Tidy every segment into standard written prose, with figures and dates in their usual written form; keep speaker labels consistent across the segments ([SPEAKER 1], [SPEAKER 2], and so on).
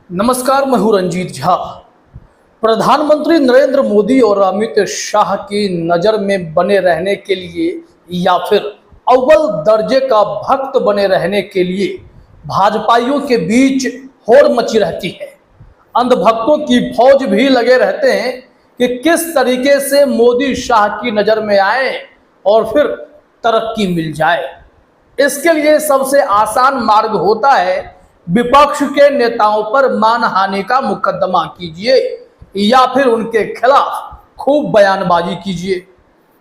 [SPEAKER 1] नमस्कार, मैं हूं रंजीत झा। प्रधानमंत्री नरेंद्र मोदी और अमित शाह की नज़र में बने रहने के लिए या फिर अव्वल दर्जे का भक्त बने रहने के लिए भाजपाइयों के बीच होड़ मची रहती है। अंधभक्तों की फौज भी लगे रहते हैं कि किस तरीके से मोदी शाह की नज़र में आए और फिर तरक्की मिल जाए। इसके लिए सबसे आसान मार्ग होता है विपक्ष के नेताओं पर मानहानि का मुकदमा कीजिए या फिर उनके खिलाफ खूब बयानबाजी कीजिए।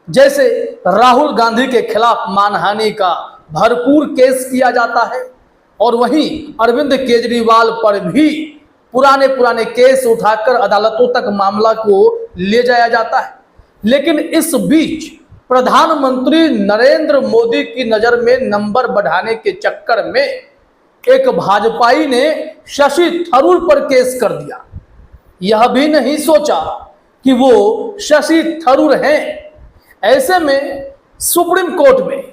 [SPEAKER 1] जैसे राहुल गांधी के खिलाफ मानहानि का भरपूर केस किया जाता है और वहीं अरविंद केजरीवाल पर भी पुराने पुराने केस उठाकर अदालतों तक मामला को ले जाया जाता है। लेकिन इस बीच प्रधानमंत्री नरेंद्र मोदी की नज़र में नंबर बढ़ाने के चक्कर में एक भाजपाई ने शशि थरूर पर केस कर दिया। यह भी नहीं सोचा कि वो शशि थरूर हैं। ऐसे में सुप्रीम कोर्ट में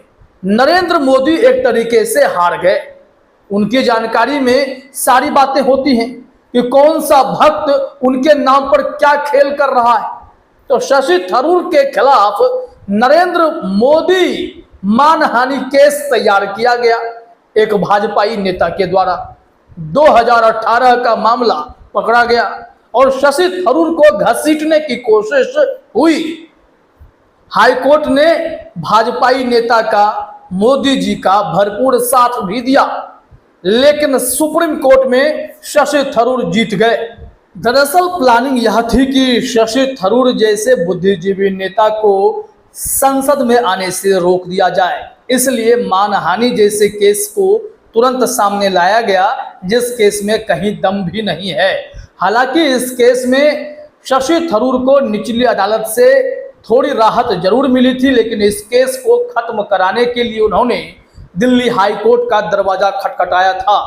[SPEAKER 1] नरेंद्र मोदी एक तरीके से हार गए। उनकी जानकारी में सारी बातें होती हैं कि कौन सा भक्त उनके नाम पर क्या खेल कर रहा है। तो शशि थरूर के खिलाफ नरेंद्र मोदी मानहानि केस तैयार किया गया एक भाजपाई नेता के द्वारा। 2018 का मामला पकड़ा गया और शशि थरूर को घसीटने की कोशिश हुई। हाईकोर्ट ने भाजपाई नेता का मोदी जी का भरपूर साथ भी दिया, लेकिन सुप्रीम कोर्ट में शशि थरूर जीत गए। दरअसल प्लानिंग यह थी कि शशि थरूर जैसे बुद्धिजीवी नेता को संसद में आने से रोक दिया जाए। इसलिए मानहानि जैसे केस को तुरंत सामने लाया गया, जिस केस में कहीं दम भी नहीं है। हालांकि इस केस में शशि थरूर को निचली अदालत से थोड़ी राहत जरूर मिली थी, लेकिन इस केस को खत्म कराने के लिए उन्होंने दिल्ली हाई कोर्ट का दरवाजा खटखटाया था।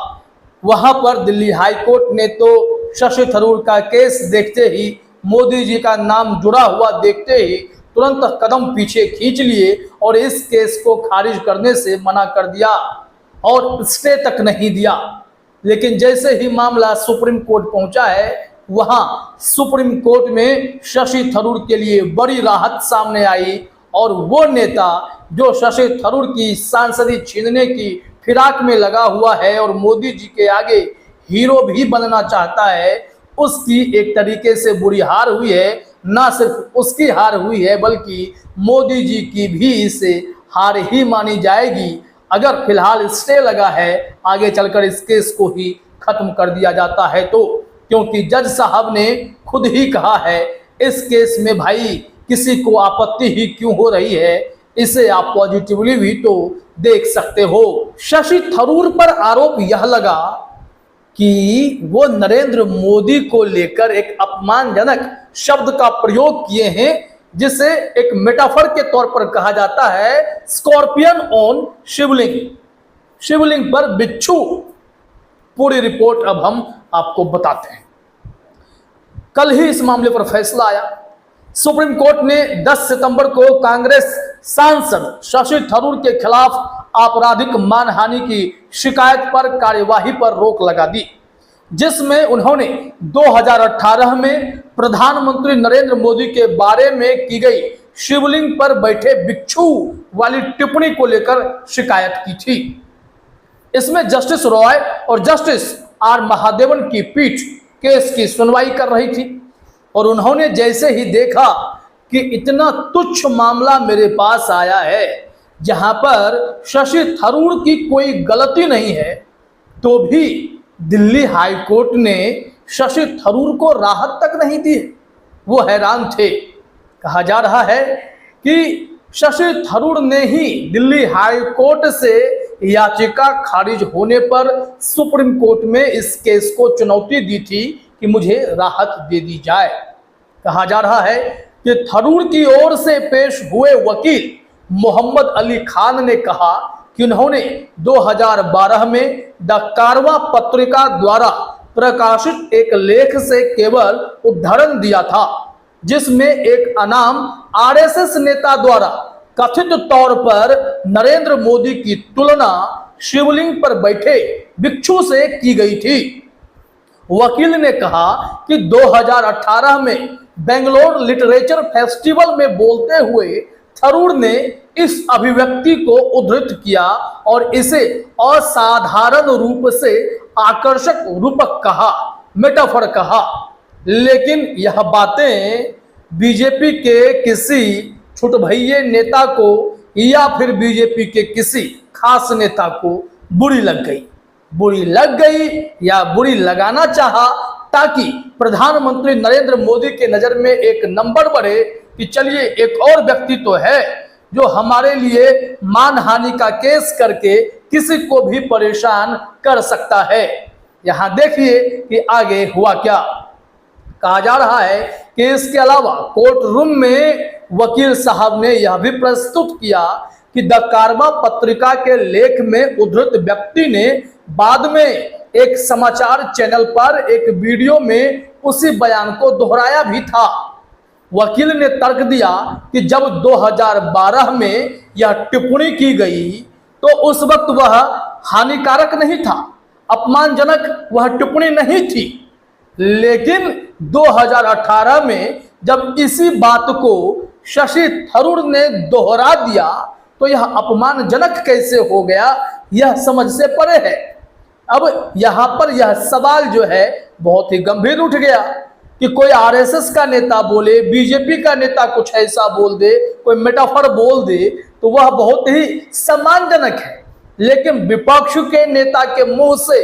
[SPEAKER 1] वहां पर दिल्ली हाई कोर्ट ने तो शशि थरूर का केस देखते ही, मोदी जी का नाम जुड़ा हुआ देखते ही तुरंत कदम पीछे खींच लिए और इस केस को खारिज करने से मना कर दिया और स्टे तक नहीं दिया। लेकिन जैसे ही मामला सुप्रीम कोर्ट पहुंचा है, वहां सुप्रीम कोर्ट में शशि थरूर के लिए बड़ी राहत सामने आई और वो नेता जो शशि थरूर की सांसदी छीनने की फिराक में लगा हुआ है और मोदी जी के आगे हीरो भी बनना चाहता है, उसकी एक तरीके से बुरी हार हुई है। ना सिर्फ उसकी हार हुई है, बल्कि मोदी जी की भी इसे हार ही मानी जाएगी अगर फिलहाल स्टे लगा है, आगे चलकर इस केस को ही खत्म कर दिया जाता है तो। क्योंकि जज साहब ने खुद ही कहा है, इस केस में भाई किसी को आपत्ति ही क्यों हो रही है, इसे आप पॉजिटिवली भी तो देख सकते हो। शशि थरूर पर आरोप यह लगा कि वो नरेंद्र मोदी को लेकर एक अपमानजनक शब्द का प्रयोग किए हैं, जिसे एक मेटाफर के तौर पर कहा जाता है स्कॉर्पियन ऑन शिवलिंग, शिवलिंग पर बिच्छू। पूरी रिपोर्ट अब हम आपको बताते हैं। कल ही इस मामले पर फैसला आया। सुप्रीम कोर्ट ने 10 सितंबर को कांग्रेस सांसद शशि थरूर के खिलाफ आपराधिक मानहानि की शिकायत पर कार्यवाही पर रोक लगा दी, जिसमें उन्होंने 2018 में प्रधानमंत्री नरेंद्र मोदी के बारे में की गई शिवलिंग पर बैठे बिच्छू वाली टिप्पणी को लेकर शिकायत की थी। इसमें जस्टिस रॉय और जस्टिस आर महादेवन की पीठ केस की सुनवाई कर रही थी और उन्होंने जैसे ही देखा कि इतना तुच्छ मामला मेरे पास आया है जहां पर शशि थरूर की कोई गलती नहीं है, तो भी दिल्ली हाई कोर्ट ने शशि थरूर को राहत तक नहीं दी। वो हैरान थे। कहा जा रहा है कि शशि थरूर ने ही दिल्ली हाई कोर्ट से याचिका खारिज होने पर सुप्रीम कोर्ट में इस केस को चुनौती दी थी कि मुझे राहत दे दी जाए। कहा जा रहा है कि थरूर की ओर से पेश हुए वकील मोहम्मद अली खान ने कहा कि उन्होंने 2012 में द कारवा पत्रिका द्वारा प्रकाशित एक लेख से केवल उद्धरण दिया था, जिसमें एक अनाम आरएसएस नेता द्वारा कथित तौर पर नरेंद्र मोदी की तुलना शिवलिंग पर बैठे भिक्षु से की गई थी। वकील ने कहा कि 2018 में बेंगलोर लिटरेचर फेस्टिवल में बोलते हुए थरूर ने इस अभिव्यक्ति को उद्धृत किया और इसे असाधारण रूप से आकर्षक रूपक कहा, मेटाफर कहा। लेकिन यह बातें बीजेपी के किसी छुटभइये नेता को या फिर बीजेपी के किसी खास नेता को बुरी लग गई या बुरी लगाना चाहा, ताकि प्रधानमंत्री नरेंद्र मोदी के नजर में एक नंबर बढ़े कि चलिए एक और व्यक्ति तो है जो हमारे लिए मानहानि का केस करके किसी को भी परेशान कर सकता है। यहां देखिए कि आगे हुआ क्या। कहा जा रहा है कि इसके अलावा कोर्ट रूम में वकील साहब ने यह भी प्रस्तुत किया कि द कार्मा पत्रिका के लेख में उद्धृत व्यक्ति ने बाद में एक समाचार चैनल पर एक वीडियो में उसी बयान को दोहराया भी था। वकील ने तर्क दिया कि जब 2012 में यह टिप्पणी की गई तो उस वक्त वह हानिकारक नहीं था, अपमानजनक वह टिप्पणी नहीं थी, लेकिन 2018 में जब इसी बात को शशि थरूर ने दोहरा दिया तो यह अपमानजनक कैसे हो गया, यह समझ से परे है। अब यहां पर यह सवाल जो है बहुत ही गंभीर उठ गया कि कोई आरएसएस का नेता बोले, बीजेपी का नेता कुछ ऐसा बोल दे, कोई मेटाफर बोल दे तो वह बहुत ही सम्मानजनक है, लेकिन विपक्ष के नेता के मुंह से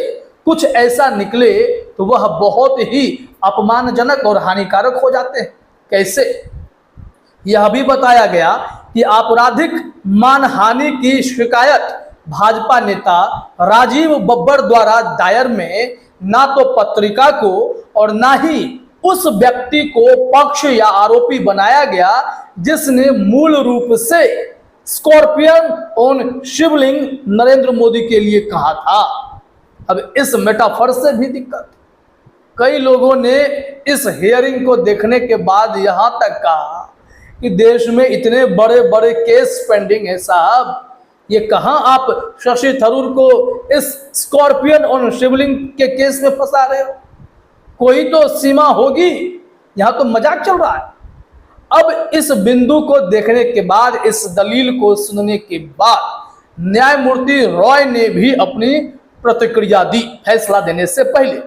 [SPEAKER 1] कुछ ऐसा निकले तो वह बहुत ही अपमानजनक और हानिकारक हो जाते हैं। कैसे? यह भी बताया गया कि आपराधिक मानहानि की शिकायत भाजपा नेता राजीव बब्बर द्वारा दायर में ना तो पत्रिका को और ना ही उस व्यक्ति को पक्ष या आरोपी बनाया गया जिसने मूल रूप से स्कॉर्पियन ऑन शिवलिंग नरेंद्र मोदी के लिए कहा था। अब इस मेटाफर से भी दिक्कत। कई लोगों ने इस हियरिंग को देखने के बाद यहां तक कहा कि देश में इतने बड़े बड़े केस पेंडिंग है साहब, ये कहां आप शशि थरूर को इस स्कॉर्पियन ऑन शिवलिंग के केस में फंसा रहे हो? कोई तो सीमा होगी, यहां तो मजाक चल रहा है। अब इस बिंदु को देखने के बाद, इस दलील को सुनने के बाद न्यायमूर्ति रॉय ने भी अपनी प्रतिक्रिया दी। फैसला देने से पहले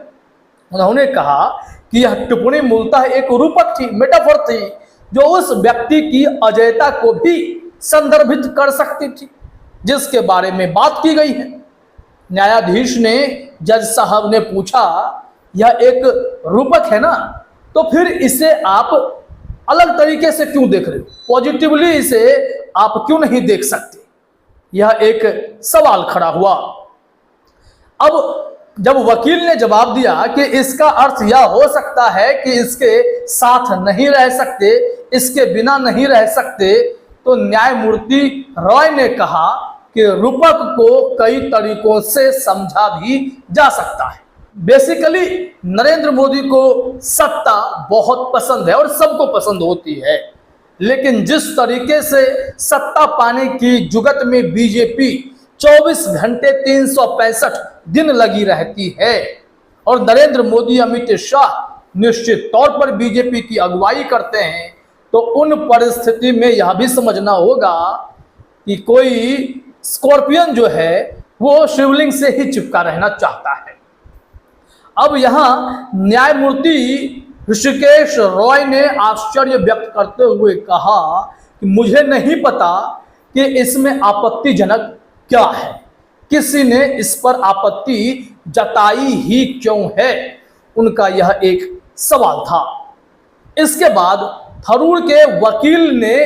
[SPEAKER 1] उन्होंने कहा कि यह टिप्पणी मूलतः एक रूपक थी, मेटाफर थी, जो उस व्यक्ति की अजयता को भी संदर्भित कर सकती थी जिसके बारे में बात की गई है। न्यायाधीश ने जज साहब ने पूछा, यह एक रूपक है ना, तो फिर इसे आप अलग तरीके से क्यों देख रहे हो? पॉजिटिवली इसे आप क्यों नहीं देख सकते? यह एक सवाल खड़ा हुआ। अब जब वकील ने जवाब दिया कि इसका अर्थ यह हो सकता है कि इसके साथ नहीं रह सकते, इसके बिना नहीं रह सकते, तो न्यायमूर्ति रॉय ने कहा कि रूपक को कई तरीकों से समझा भी जा सकता है। बेसिकली नरेंद्र मोदी को सत्ता बहुत पसंद है और सबको पसंद होती है, लेकिन जिस तरीके से सत्ता पाने की जुगत में बीजेपी 24 घंटे 365 दिन लगी रहती है और नरेंद्र मोदी अमित शाह निश्चित तौर पर बीजेपी की अगुवाई करते हैं, तो उन परिस्थिति में यह भी समझना होगा कि कोई स्कॉर्पियन जो है वो शिवलिंग से ही चिपका रहना चाहता है। अब यहां न्यायमूर्ति ऋषिकेश रॉय ने आश्चर्य व्यक्त करते हुए कहा कि मुझे नहीं पता कि इसमें आपत्तिजनक क्या है, किसी ने इस पर आपत्ति जताई ही क्यों है, उनका यह एक सवाल था। इसके बाद थरूर के वकील ने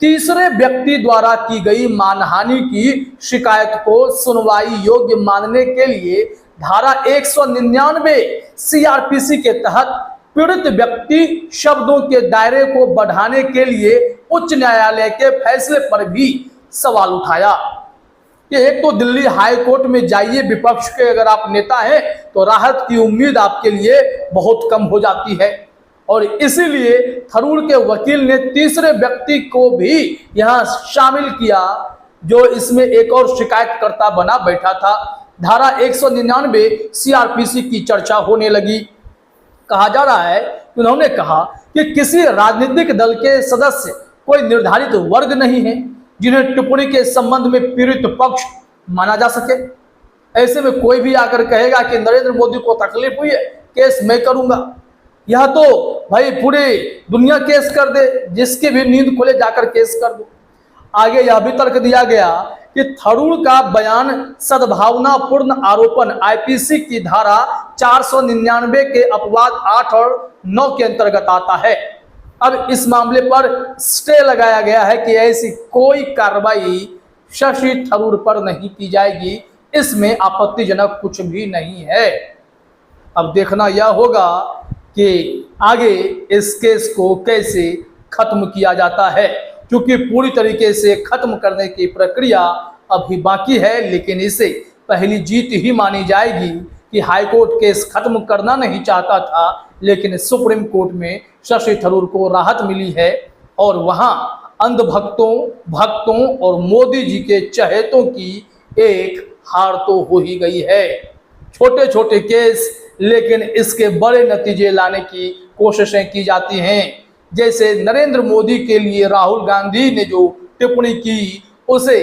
[SPEAKER 1] तीसरे व्यक्ति द्वारा की गई मानहानि की शिकायत को सुनवाई योग्य मानने के लिए धारा 199 सीआरपीसी के तहत पीड़ित व्यक्ति शब्दों के दायरे को बढ़ाने के लिए उच्च न्यायालय के फैसले पर भी सवाल उठाया कि एक तो दिल्ली हाई कोर्ट में जाइए, विपक्ष के अगर आप नेता हैं तो राहत की उम्मीद आपके लिए बहुत कम हो जाती है, और इसीलिए थरूर के वकील ने तीसरे व्यक्ति को भी यहां शामिल किया जो इसमें एक और शिकायतकर्ता बना बैठा था। धारा 199 सीआरपीसी की चर्चा होने लगी। कहा जा रहा है कि उन्होंने कहा कि किसी राजनीतिक दल के सदस्य कोई निर्धारित वर्ग नहीं है जिन्हें टिप्पणी के संबंध में पीड़ित पक्ष माना जा सके। ऐसे में कोई भी आकर कहेगा कि नरेंद्र मोदी को तकलीफ हुई है, केस मैं करूंगा, यह तो भाई पूरी दुनिया केस कर दे, जिसकी भी नींद खुले जाकर केस कर दो। आगे यह भी तर्क दिया गया कि थरूर का बयान सद्भावनापूर्ण आरोपण आईपीसी की धारा 499 के अपवाद 8 और 9 के अंतर्गत आता है। अब इस मामले पर स्टे लगाया गया है कि ऐसी कोई कार्रवाई शशि थरूर पर नहीं की जाएगी, इसमें आपत्तिजनक कुछ भी नहीं है। अब देखना यह होगा कि आगे इस केस को कैसे खत्म किया जाता है, क्योंकि पूरी तरीके से खत्म करने की प्रक्रिया अभी बाकी है, लेकिन इसे पहली जीत ही मानी जाएगी कि हाईकोर्ट केस खत्म करना नहीं चाहता था, लेकिन सुप्रीम कोर्ट में शशि थरूर को राहत मिली है और वहां भक्तों और मोदी जी के चहेतों की एक हार तो हो ही गई है। छोटे छोटे केस, लेकिन इसके बड़े नतीजे लाने की कोशिशें की जाती हैं। जैसे नरेंद्र मोदी के लिए राहुल गांधी ने जो टिप्पणी की, उसे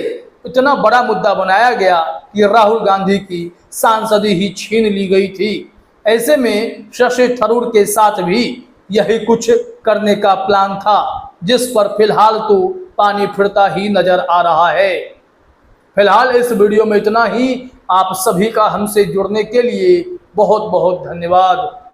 [SPEAKER 1] इतना बड़ा मुद्दा बनाया गया कि राहुल गांधी की सांसदी ही छीन ली गई थी। ऐसे में शशि थरूर के साथ भी यही कुछ करने का प्लान था, जिस पर फिलहाल तो पानी फिरता ही नजर आ रहा है। फिलहाल इस वीडियो में इतना ही। आप सभी का हमसे जुड़ने के लिए बहुत बहुत धन्यवाद।